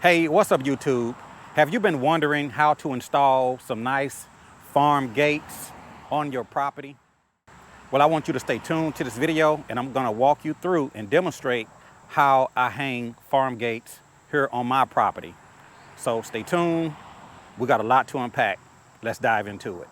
Hey, what's up YouTube? Have you been wondering how to install some nice farm gates on your property? Well, I want you to stay tuned to this video and I'm gonna walk you through and demonstrate how I hang farm gates here on my property. So stay tuned, we got a lot to unpack. Let's dive into it.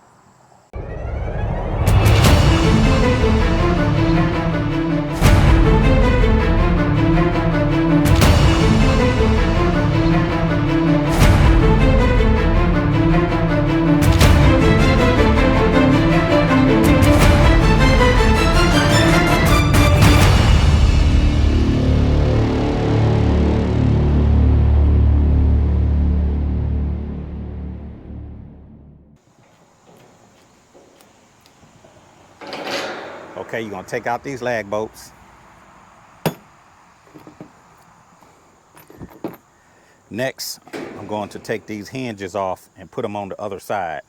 Okay, you're gonna take out these lag bolts. Next, I'm going to take these hinges off and put them on the other side.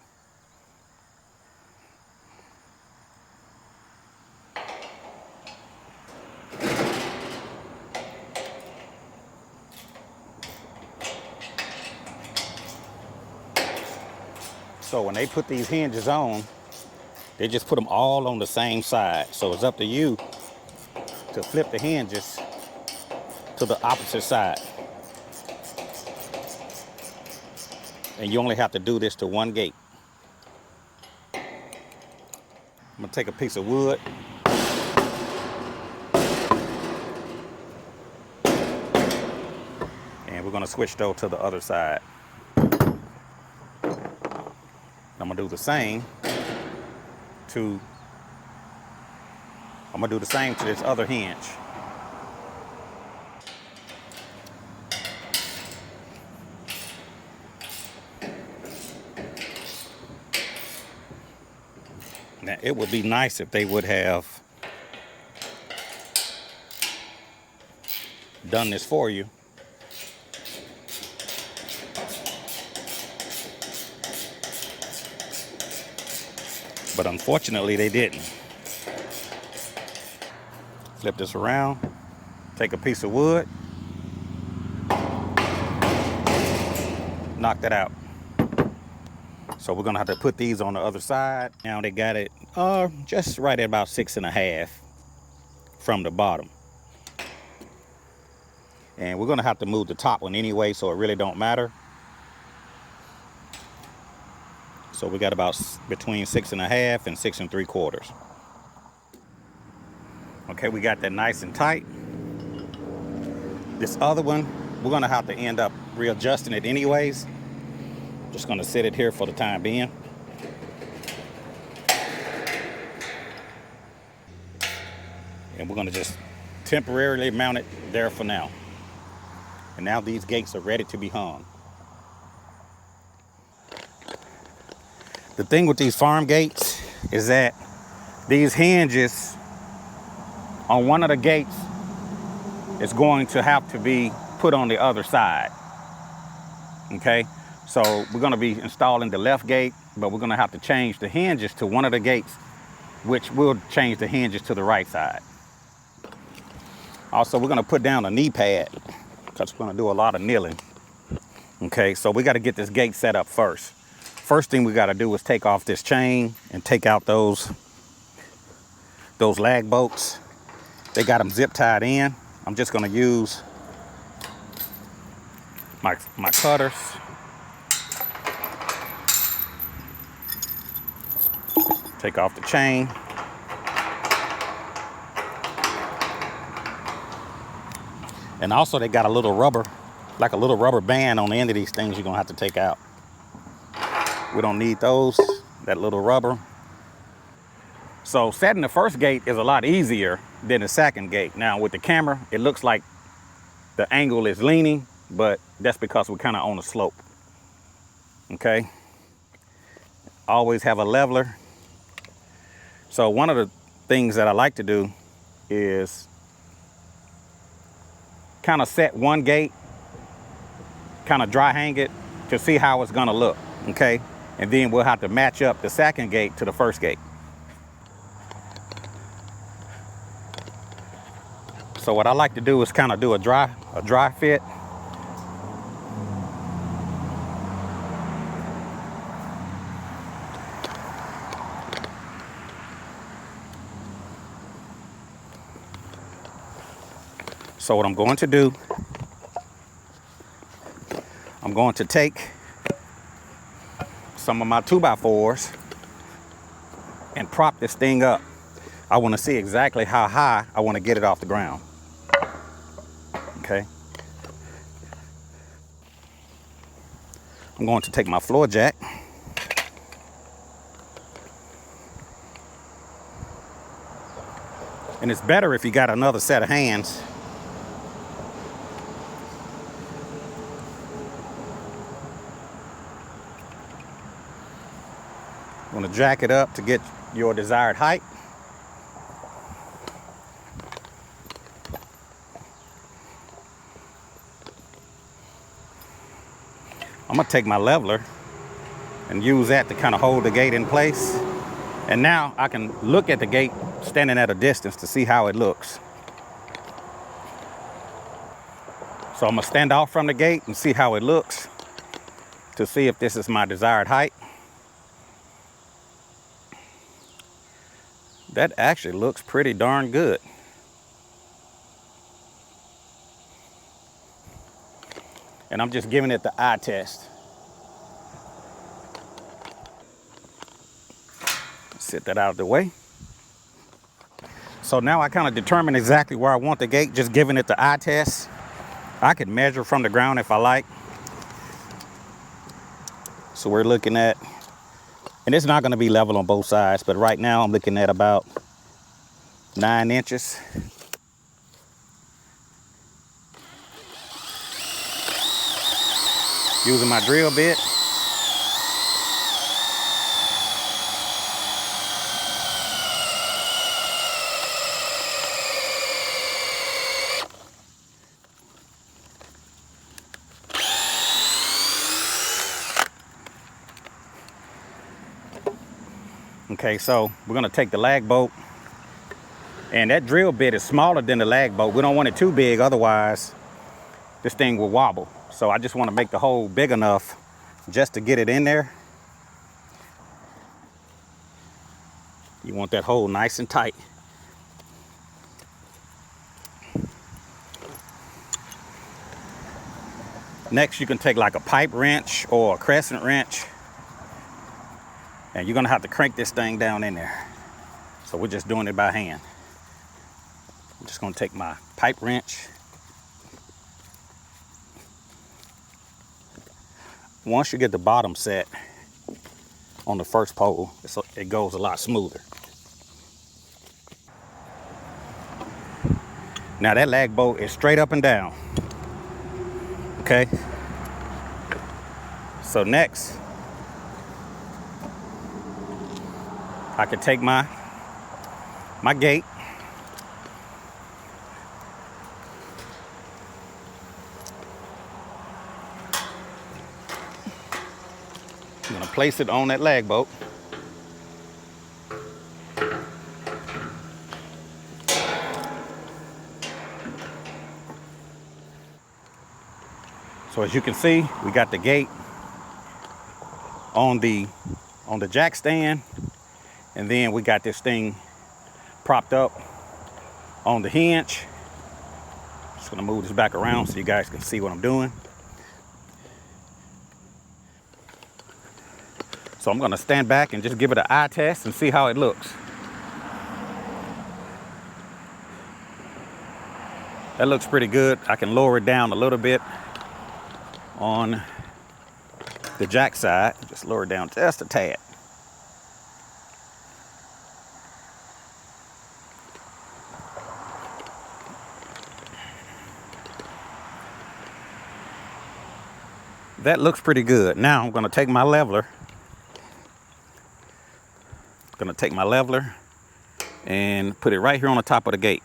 So when they put these hinges on, they just put them all on the same side. So it's up to you to flip the hinges to the opposite side. And you only have to do this to one gate. I'm gonna take a piece of wood. And we're gonna switch though to the other side. I'm gonna do the same to this other hinge. Now, it would be nice if they would have done this for you. But unfortunately, they didn't. Flip this around, take a piece of wood, knock that out. So we're gonna have to put these on the other side. Now they got it just right at about 6.5 from the bottom. And we're gonna have to move the top one anyway, so it really don't matter. So we got about between 6.5 and 6 3/4. Okay, we got that nice and tight. This other one, we're gonna have to end up readjusting it anyways. Just gonna sit it here for the time being. And we're gonna just temporarily mount it there for now. And now these gates are ready to be hung. The thing with these farm gates is that these hinges on one of the gates is going to have to be put on the other side. Okay, so we're going to be installing the left gate, but we're going to have to change the hinges to one of the gates, which will change the hinges to the right side. Also, we're going to put down a knee pad because we're going to do a lot of kneeling. Okay, so we got to get this gate set up first. First thing we got to do is take off this chain and take out those lag bolts. They got them zip tied in. I'm just going to use my cutters. Take off the chain. And also they got a little rubber, like a little rubber band on the end of these things you're going to have to take out. We don't need those, that little rubber. So setting the first gate is a lot easier than the second gate. Now with the camera, it looks like the angle is leaning, but that's because we're kind of on a slope. Okay. Always have a leveler. So one of the things that I like to do is kind of set one gate, kind of dry hang it to see how it's gonna look, okay? And then we'll have to match up the second gate to the first gate. So what I like to do is kind of do a dry fit. So what I'm going to do, I'm going to take some of my 2x4s and prop this thing up. I want to see exactly how high I want to get it off the ground. Okay. I'm going to take my floor jack. And it's better if you got another set of hands. You want to jack it up to get your desired height. I'm going to take my leveler and use that to kind of hold the gate in place. And now I can look at the gate standing at a distance to see how it looks. So I'm going to stand off from the gate and see how it looks to see if this is my desired height. That actually looks pretty darn good. And I'm just giving it the eye test. Set that out of the way. So now I kind of determine exactly where I want the gate, just giving it the eye test. I could measure from the ground if I like. So we're looking at, and it's not going to be level on both sides, but right now I'm looking at about 9 inches. Using my drill bit. Okay, so we're gonna take the lag bolt, and that drill bit is smaller than the lag bolt. We don't want it too big, otherwise this thing will wobble. So I just want to make the hole big enough just to get it in there. You want that hole nice and tight. Next, you can take like a pipe wrench or a crescent wrench, and you're gonna have to crank this thing down in there. So we're just doing it by hand. I'm just gonna take my pipe wrench. Once you get the bottom set on the first pole, it goes a lot smoother. Now that lag bolt is straight up and down. Okay. So next, I could take my gate. I'm gonna place it on that lag bolt. So as you can see, we got the gate on the jack stand, and then we got this thing propped up on the hinge. Just gonna move this back around so you guys can see what I'm doing. So I'm gonna stand back and just give it an eye test and see how it looks. That looks pretty good. I can lower it down a little bit on the jack side. Just lower it down just a tad. That looks pretty good. Now I'm gonna take my leveler. And put it right here on the top of the gate.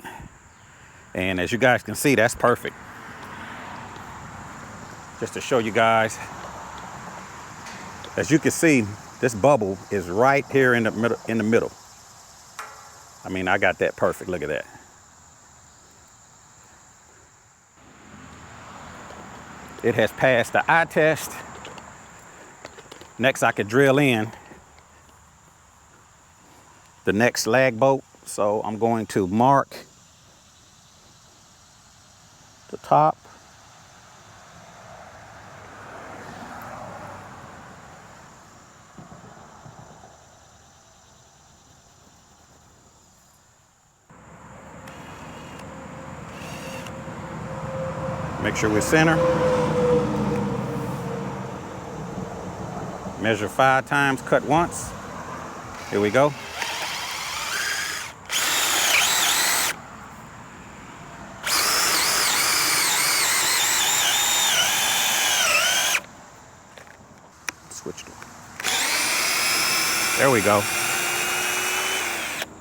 And as you guys can see, that's perfect. Just to show you guys, as you can see, this bubble is right here in the middle. I mean, I got that perfect. Look at that. It has passed the eye test. Next, I could drill in the next lag bolt. So I'm going to mark the top. Make sure we're center. Measure 5 times, cut once. Here we go. Switch it. There we go.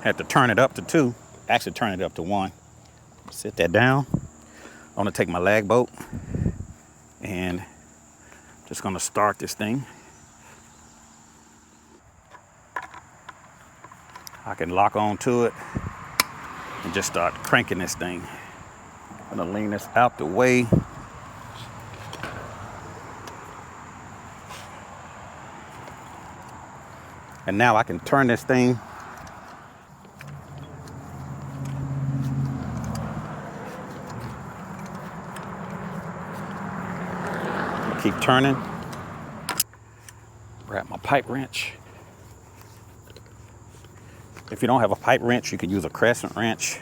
Had to turn it up to 2. Actually turn it up to 1. Sit that down. I'm gonna take my lag bolt and just gonna start this thing. I can lock on to it and just start cranking this thing. I'm gonna lean this out the way. And now I can turn this thing. Keep turning. Grab my pipe wrench. If you don't have a pipe wrench, you could use a crescent wrench.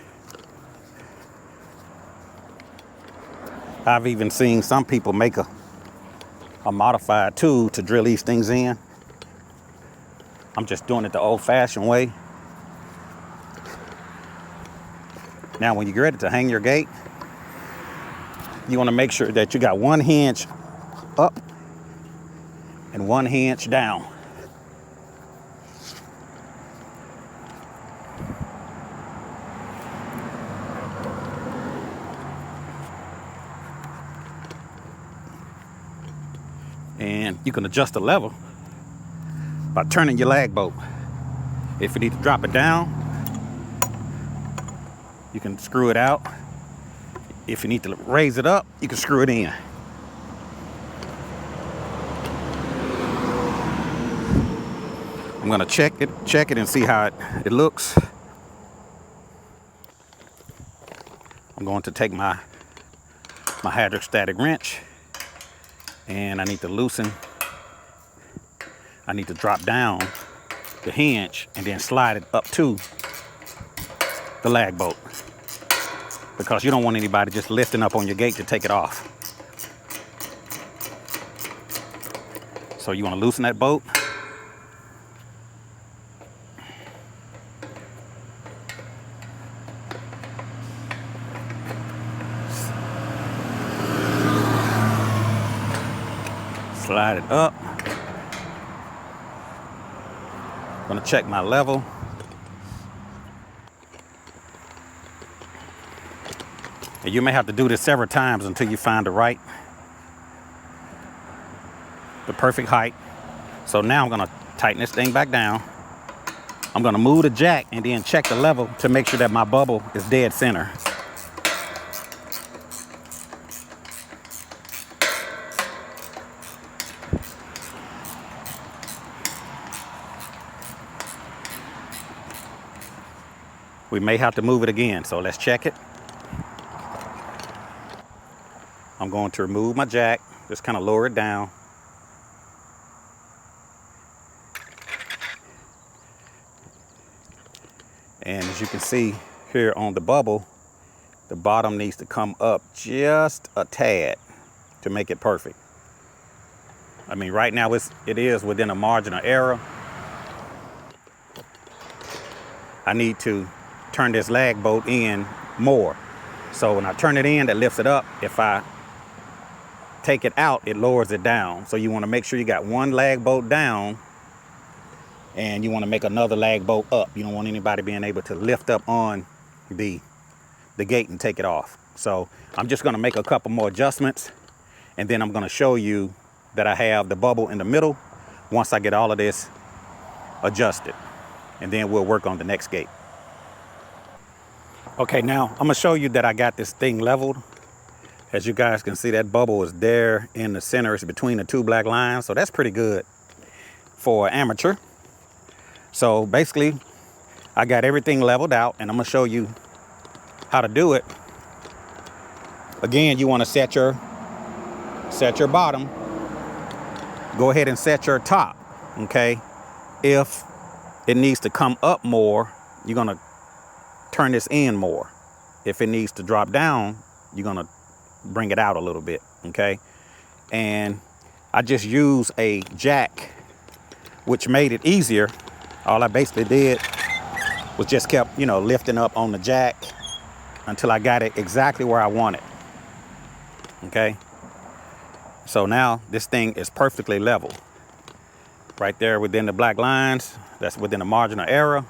I've even seen some people make a modified tool to drill these things in. I'm just doing it the old-fashioned way. Now, when you're ready to hang your gate, you want to make sure that you got 1 hinge up and 1 hinge down. And you can adjust the level by turning your lag bolt. If you need to drop it down, you can screw it out. If you need to raise it up, you can screw it in. I'm gonna check it and see how it looks. I'm going to take my hydrostatic wrench and I need to loosen. I need to drop down the hinge and then slide it up to the lag bolt, because you don't want anybody just lifting up on your gate to take it off. So you want to loosen that bolt. Slide it up. I'm gonna check my level. And you may have to do this several times until you find the perfect height. So now I'm gonna tighten this thing back down. I'm gonna move the jack and then check the level to make sure that my bubble is dead center. We may have to move it again, so let's check it. I'm going to remove my jack, just kind of lower it down. And as you can see here on the bubble, the bottom needs to come up just a tad to make it perfect. I mean, right now it is within a margin of error. I need to turn this lag bolt in more. So when I turn it in, that lifts it up. If I take it out, it lowers it down. So you want to make sure you got 1 lag bolt down and you want to make another lag bolt up. You don't want anybody being able to lift up on the gate and take it off. So I'm just going to make a couple more adjustments, and then I'm going to show you that I have the bubble in the middle once I get all of this adjusted, and then we'll work on the next gate. Okay, now I'm gonna show you that I got this thing leveled. As you guys can see, that bubble is there in the center. It's between the 2 black lines, so that's pretty good for an amateur. So basically, I got everything leveled out, and I'm gonna show you how to do it Again, you want to set your bottom. Go ahead and set your top, okay? If it needs to come up more, you're gonna turn this in more. If it needs to drop down, you're gonna bring it out a little bit, okay? And I just use a jack, which made it easier. All I basically did was just kept, lifting up on the jack until I got it exactly where I want it, okay? So now this thing is perfectly level. Right there within the black lines, that's within the margin of error.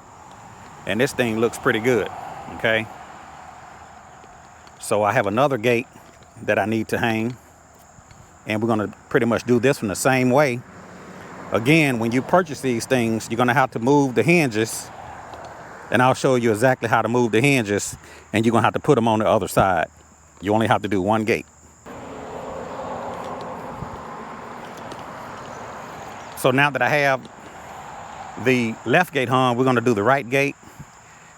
And this thing looks pretty good, okay? So I have another gate that I need to hang. And we're gonna pretty much do this one the same way. Again, when you purchase these things, you're gonna have to move the hinges. And I'll show you exactly how to move the hinges. And you're gonna have to put them on the other side. You only have to do one gate. So now that I have the left gate hung, we're gonna do the right gate.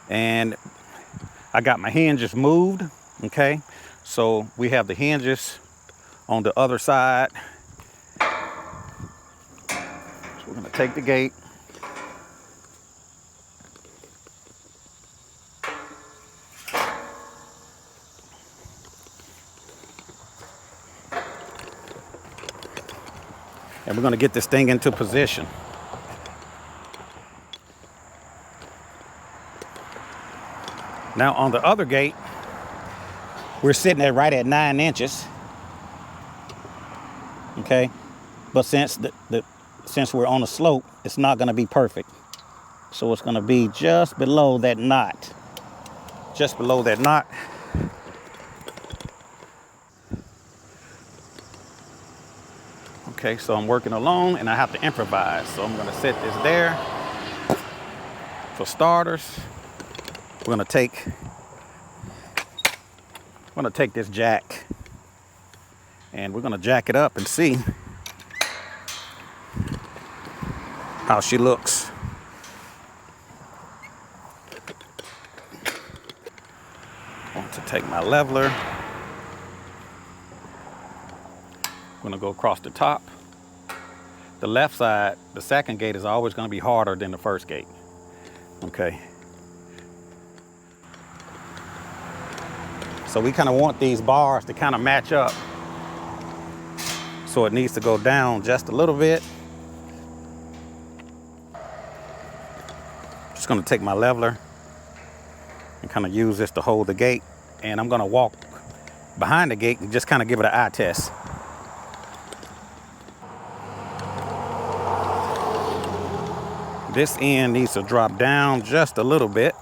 And I got my hinges moved, okay? So we have the hinges on the other side. So we're gonna take the gate. And we're gonna get this thing into position. Now on the other gate, we're sitting at right at 9 inches. Okay, but since since we're on a slope, it's not gonna be perfect. So it's gonna be just below that knot. Just below that knot. Okay, so I'm working alone and I have to improvise. So I'm gonna set this there. For starters, we're gonna take this jack and we're gonna jack it up and see how she looks. I want to take my leveler. I'm gonna go across the top. The left side, the second gate is always gonna be harder than the first gate. Okay. So we kind of want these bars to kind of match up. So it needs to go down just a little bit. Just gonna take my leveler and kind of use this to hold the gate. And I'm gonna walk behind the gate and just kind of give it an eye test. This end needs to drop down just a little bit.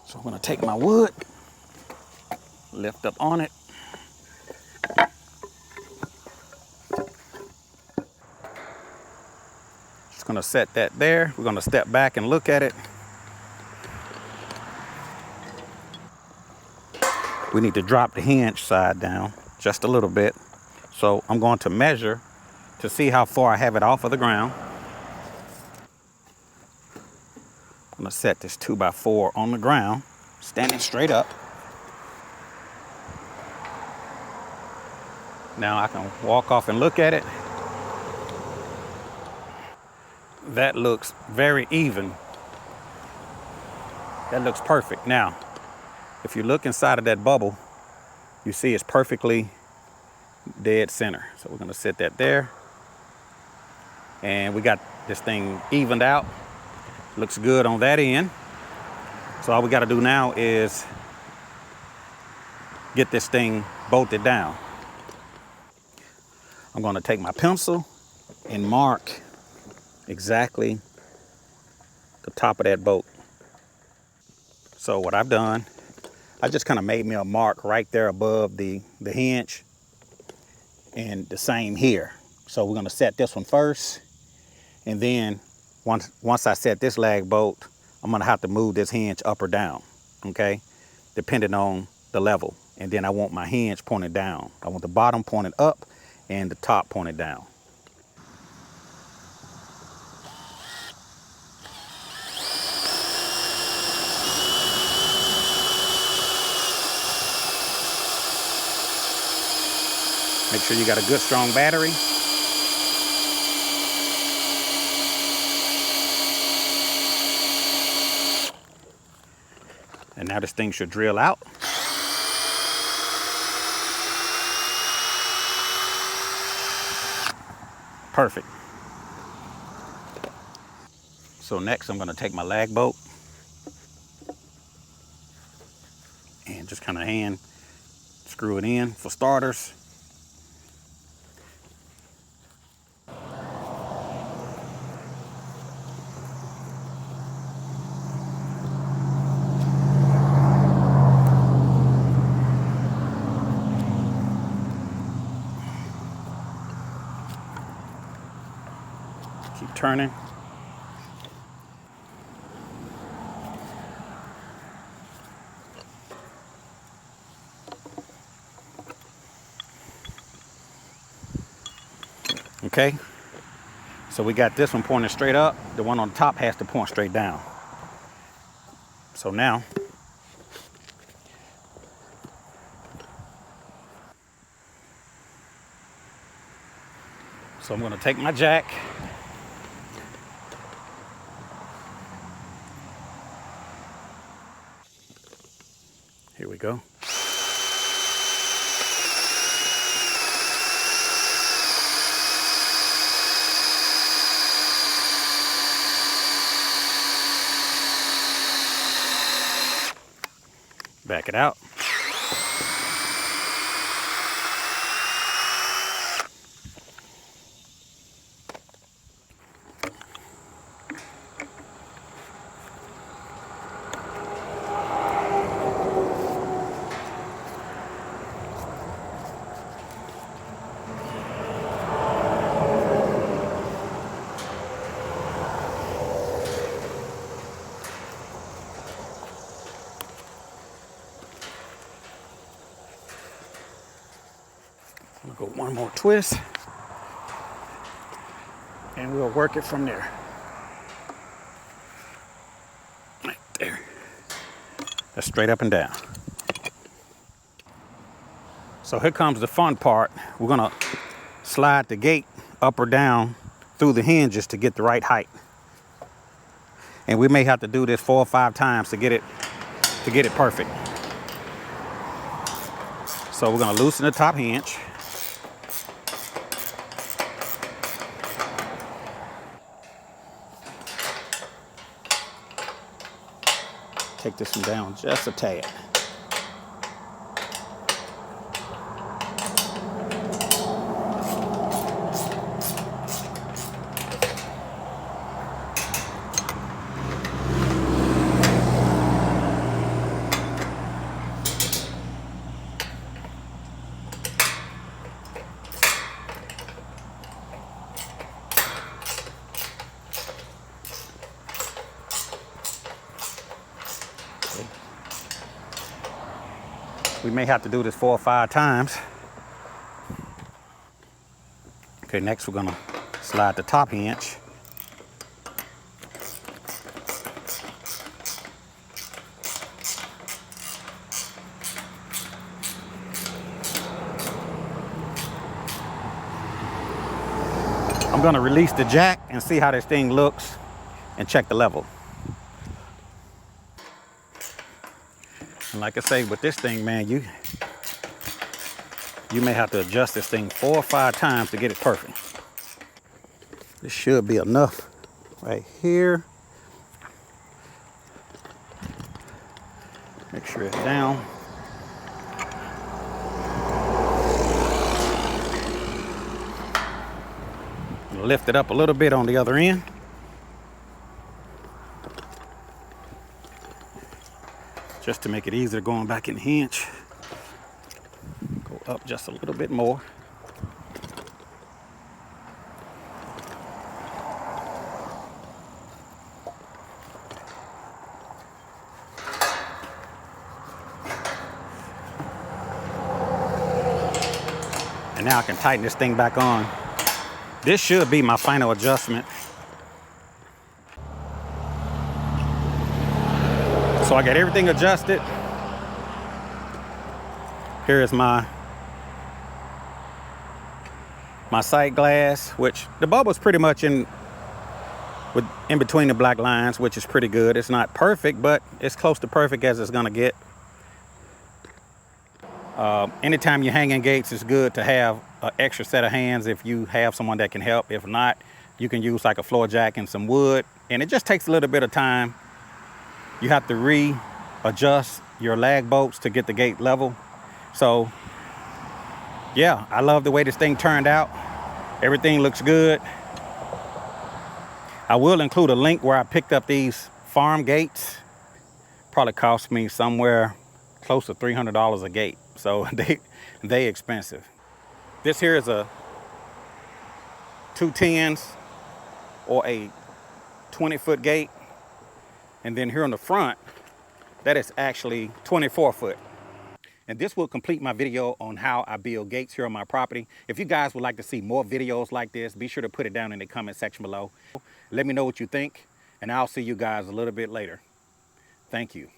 So I'm gonna take my wood, lift up on it. Just gonna set that there. We're gonna step back and look at it. We need to drop the hinge side down just a little bit. So I'm going to measure to see how far I have it off of the ground. I'm gonna set this 2x4 on the ground, standing straight up. Now I can walk off and look at it. That looks very even. That looks perfect. Now, if you look inside of that bubble, you see it's perfectly dead center. So we're gonna set that there. And we got this thing evened out. Looks good on that end. So all we gotta do now is get this thing bolted down. I'm gonna take my pencil and mark exactly the top of that bolt. So what I've done, I just kind of made me a mark right there above the hinge, and the same here. So we're gonna set this one first, and then once I set this lag bolt, I'm gonna have to move this hinge up or down, okay? Depending on the level. And then I want my hinge pointed down. I want the bottom pointed up and the top pointed down. Make sure you got a good strong battery. And now this thing should drill out. Perfect. So next I'm gonna take my lag bolt and just kind of hand screw it in for starters. Keep turning. Okay, so we got this one pointing straight up. The one on top has to point straight down. So now, I'm gonna take my jack, here we go. Back it out. I'm gonna go one more twist and we'll work it from there. Right there. That's straight up and down. So here comes the fun part. We're gonna slide the gate up or down through the hinges to get the right height. And we may have to do this 4 or 5 times to get it perfect. So we're gonna loosen the top hinge. Take this one down just a tad. We may have to do this 4 or 5 times. Okay, next we're gonna slide the top hinge. I'm gonna release the jack and see how this thing looks and check the level. And like I say, with this thing, man, you may have to adjust this thing 4 or 5 times to get it perfect. This should be enough right here. Make sure it's down. Lift it up a little bit on the other end. Just to make it easier going back in the hinge. Go up just a little bit more. And now I can tighten this thing back on. This should be my final adjustment. So I got everything adjusted. Here is my my sight glass, which the bubble's pretty much in between the black lines, which is pretty good. It's not perfect, but it's close to perfect as it's gonna get. Anytime you're hanging gates, it's good to have an extra set of hands if you have someone that can help. If not, you can use like a floor jack and some wood, and it just takes a little bit of time. You have to readjust your lag bolts to get the gate level. So yeah, I love the way this thing turned out. Everything looks good. I will include a link where I picked up these farm gates. Probably cost me somewhere close to $300 a gate. So they expensive. This here is a 210s or a 20-foot gate. And then here on the front, that is actually 24 foot. And this will complete my video on how I build gates here on my property. If you guys would like to see more videos like this, be sure to put it down in the comment section below. Let me know what you think, and I'll see you guys a little bit later. Thank you.